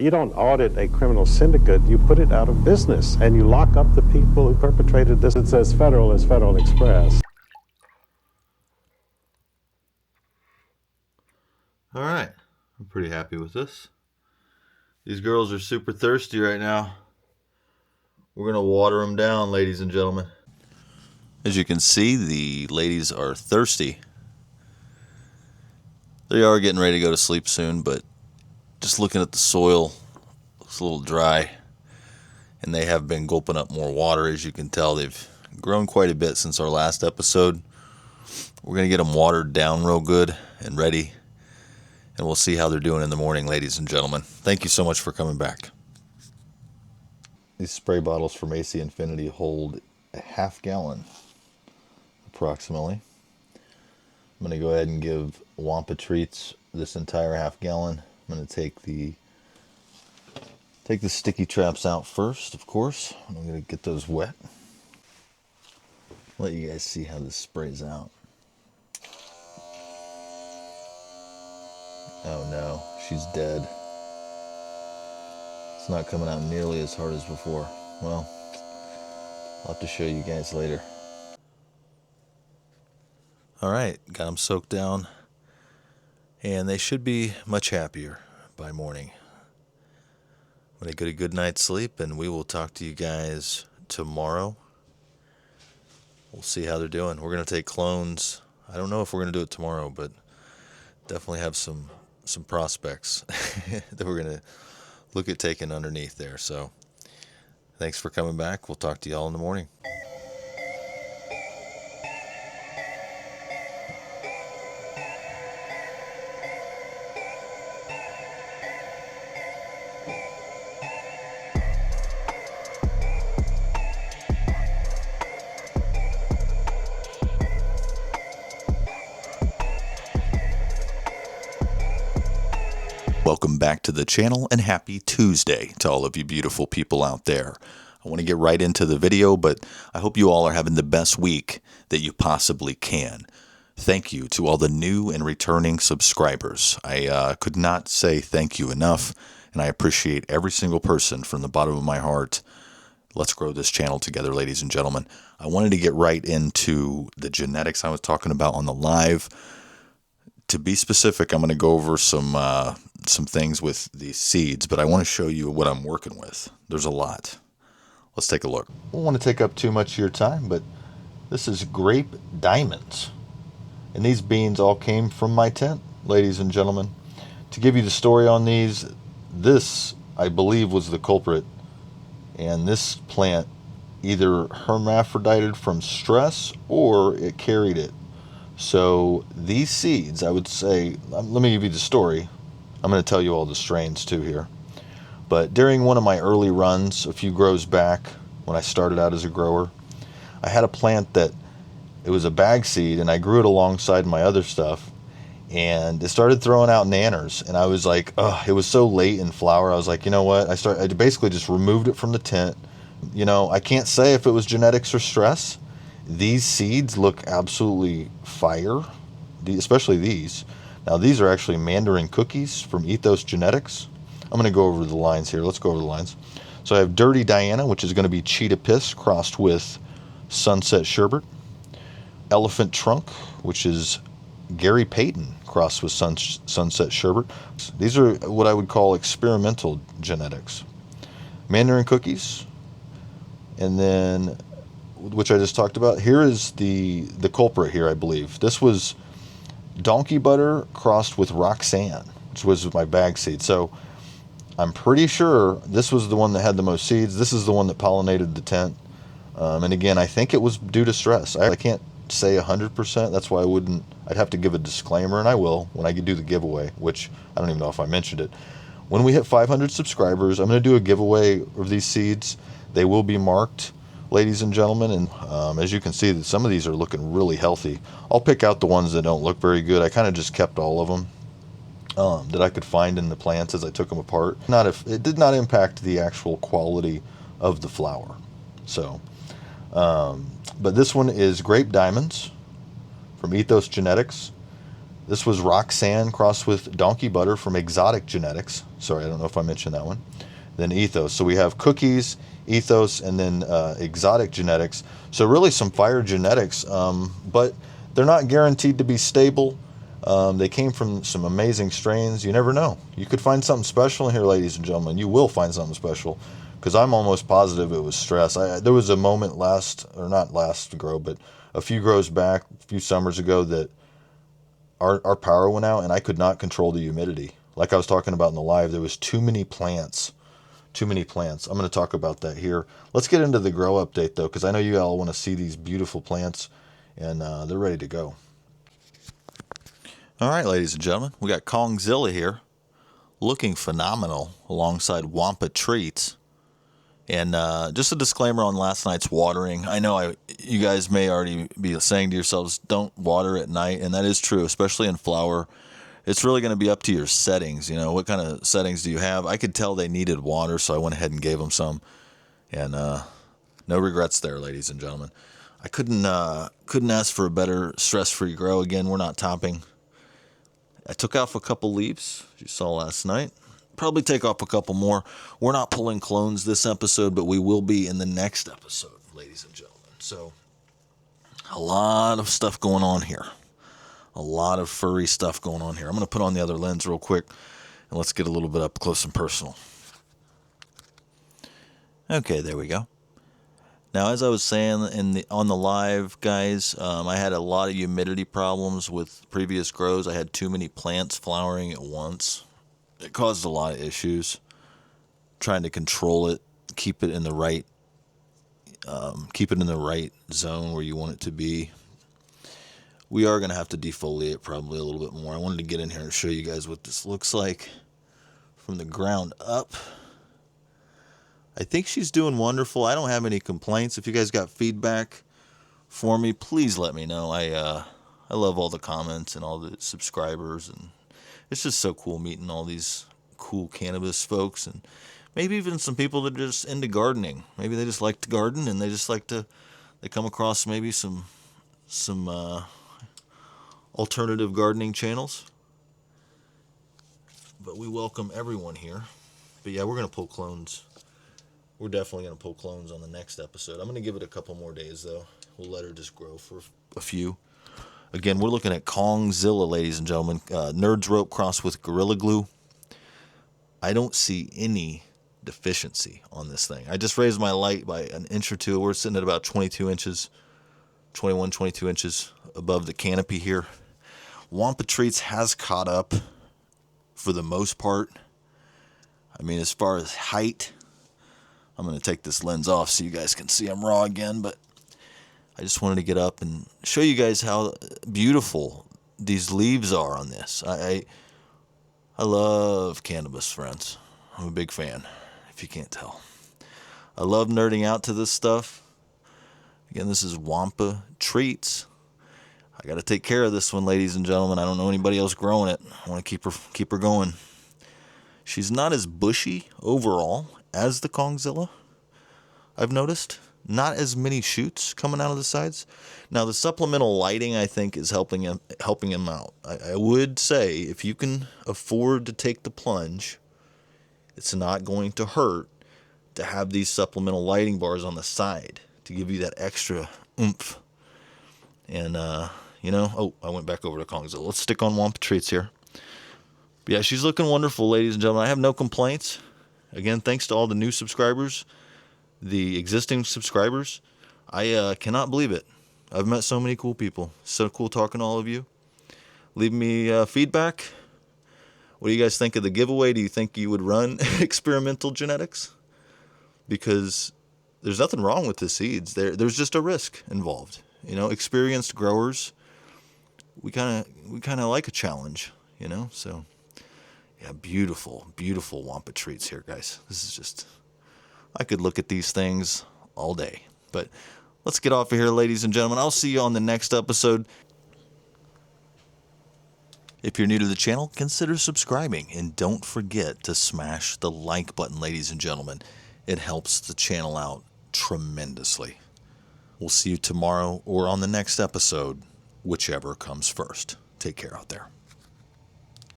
You don't audit a criminal syndicate, you put it out of business, and you lock up the people who perpetrated this. It's as federal as Federal Express. All right, I'm pretty happy with this. These girls are super thirsty right now. We're gonna water them down, ladies and gentlemen. As you can see, the ladies are thirsty. They are getting ready to go to sleep soon, but just looking at the soil, looks a little dry. And they have been gulping up more water. As you can tell, they've grown quite a bit since our last episode. We're going to get them watered down real good and ready. And we'll see how they're doing in the morning, ladies and gentlemen. Thank you so much for coming back. These spray bottles from AC Infinity hold a half gallon, approximately. I'm going to go ahead and give Wampa Treats this entire half gallon. I'm going to take the sticky traps out first, of course. I'm going to get those wet. Let you guys see how this sprays out. Oh no, she's dead. It's not coming out nearly as hard as before. Well, I'll have to show you guys later. Alright, got them soaked down. And they should be much happier by morning. I'm going to get a good night's sleep, and we will talk to you guys tomorrow. We'll see how they're doing. We're going to take clones. I don't know if we're going to do it tomorrow, but definitely have some prospects that we're going to look at taking underneath there. So thanks for coming back. We'll talk to y'all in the morning. Welcome back to the channel, and happy Tuesday to all of you beautiful people out there. I want to get right into the video, but I hope you all are having the best week that you possibly can. Thank you to all the new and returning subscribers. I could not say thank you enough, and I appreciate every single person from the bottom of my heart. Let's grow this channel together, ladies and gentlemen. I wanted to get right into the genetics I was talking about on the live. To be specific, I'm going to go over some things with these seeds, but I want to show you what I'm working with. There's a lot. Let's take a look. I don't want to take up too much of your time, but this is grape diamonds. And these beans all came from my tent, ladies and gentlemen. To give you the story on these, this, I believe, was the culprit. And this plant either hermaphrodited from stress or it carried it. So these seeds, I would say, let me give you the story. I'm going to tell you all the strains too here. But during one of my early runs, a few grows back, when I started out as a grower, I had a plant that, it was a bag seed, and I grew it alongside my other stuff, and it started throwing out nanners, and I was like, oh, it was so late in flower, I was like, you know what, I basically just removed it from the tent. You know, I can't say if it was genetics or stress. These seeds look absolutely fire, especially these. Now these are actually mandarin cookies from Ethos Genetics. I'm going to go over the lines here. Let's go over the lines. So I have Dirty Diana, which is going to be Cheetah Piss crossed with Sunset Sherbet. Elephant Trunk, which is Gary Payton crossed with Sunset Sherbet. These are what I would call experimental genetics. Mandarin Cookies, and then, which I just talked about. Here is the culprit here, I believe. This was Donkey Butter crossed with Roxanne, which was my bag seed. So I'm pretty sure this was the one that had the most seeds. This is the one that pollinated the tent. And again, I think it was due to stress. I can't say 100%. That's why I'd have to give a disclaimer, and I will when I do the giveaway, which I don't even know if I mentioned it. When we hit 500 subscribers, I'm going to do a giveaway of these seeds. They will be marked, ladies and gentlemen, and as you can see, some of these are looking really healthy. I'll pick out the ones that don't look very good. I kind of just kept all of them that I could find in the plants as I took them apart. It did not impact the actual quality of the flower. So, but this one is Grape Diamonds from Ethos Genetics. This was Roxanne crossed with Donkey Butter from Exotic Genetics. Sorry, I don't know if I mentioned that one. Then Ethos. So we have Cookies, Ethos, and then Exotic Genetics. So really some fire genetics, but they're not guaranteed to be stable. They came from some amazing strains. You never know. You could find something special in here, ladies and gentlemen. You will find something special, because I'm almost positive it was stress. There was a moment not last grow, but a few grows back, a few summers ago, that our power went out and I could not control the humidity. Like I was talking about in the live, there was too many plants. Too many plants. I'm going to talk about that here. Let's get into the grow update, though, because I know you all want to see these beautiful plants, and they're ready to go. All right, ladies and gentlemen, we got Kongzilla here, looking phenomenal alongside Wampa Treats. And just a disclaimer on last night's watering. I know you guys may already be saying to yourselves, don't water at night, and that is true, especially in flower. It's really going to be up to your settings. You know, what kind of settings do you have? I could tell they needed water, so I went ahead and gave them some. And no regrets there, ladies and gentlemen. I couldn't ask for a better stress-free grow. Again, we're not topping. I took off a couple leaves, as you saw last night. Probably take off a couple more. We're not pulling clones this episode, but we will be in the next episode, ladies and gentlemen. So, a lot of stuff going on here. A lot of furry stuff going on here. I'm going to put on the other lens real quick, and let's get a little bit up close and personal. Okay, there we go. Now, as I was saying on the live, guys, I had a lot of humidity problems with previous grows. I had too many plants flowering at once. It caused a lot of issues. Trying to control it, keep it in the right zone where you want it to be. We are going to have to defoliate probably a little bit more. I wanted to get in here and show you guys what this looks like from the ground up. I think she's doing wonderful. I don't have any complaints. If you guys got feedback for me, please let me know. I love all the comments and all the subscribers, and it's just so cool meeting all these cool cannabis folks, and maybe even some people that are just into gardening. Maybe they just like to garden, and they come across maybe some alternative gardening channels. But we welcome everyone here. But yeah, we're going to pull clones. We're definitely going to pull clones on the next episode. I'm going to give it a couple more days, though. We'll let her just grow for a few. Again, we're looking at Kongzilla, ladies and gentlemen. Nerd's Rope crossed with Gorilla Glue. I don't see any deficiency on this thing. I just raised my light by an inch or two. We're sitting at about 22 inches, 21, 22 inches above the canopy here. Wampa Treats has caught up for the most part. I mean, as far as height, I'm going to take this lens off so you guys can see I'm raw again, but I just wanted to get up and show you guys how beautiful these leaves are on this. I love cannabis, friends. I'm a big fan, if you can't tell. I love nerding out to this stuff. Again, this is Wampa Treats. I got to take care of this one, ladies and gentlemen. I don't know anybody else growing it. I want to keep her going. She's not as bushy overall as the Kongzilla, I've noticed. Not as many shoots coming out of the sides. Now, the supplemental lighting, I think, is helping him out. I would say, if you can afford to take the plunge, it's not going to hurt to have these supplemental lighting bars on the side to give you that extra oomph. And, I went back over to Kongzilla. Let's stick on Wampa Treats here. But yeah, she's looking wonderful, ladies and gentlemen. I have no complaints. Again, thanks to all the new subscribers, the existing subscribers. I cannot believe it. I've met so many cool people. So cool talking to all of you. Leave me feedback. What do you guys think of the giveaway? Do you think you would run experimental genetics? Because there's nothing wrong with the seeds. There's just a risk involved. Experienced growers, we kind of like a challenge, So, yeah, beautiful, beautiful Wampa Treats here, guys. This is just, I could look at these things all day. But let's get off of here, ladies and gentlemen. I'll see you on the next episode. If you're new to the channel, consider subscribing. And don't forget to smash the like button, ladies and gentlemen. It helps the channel out tremendously. We'll see you tomorrow or on the next episode, whichever comes first. Take care out there.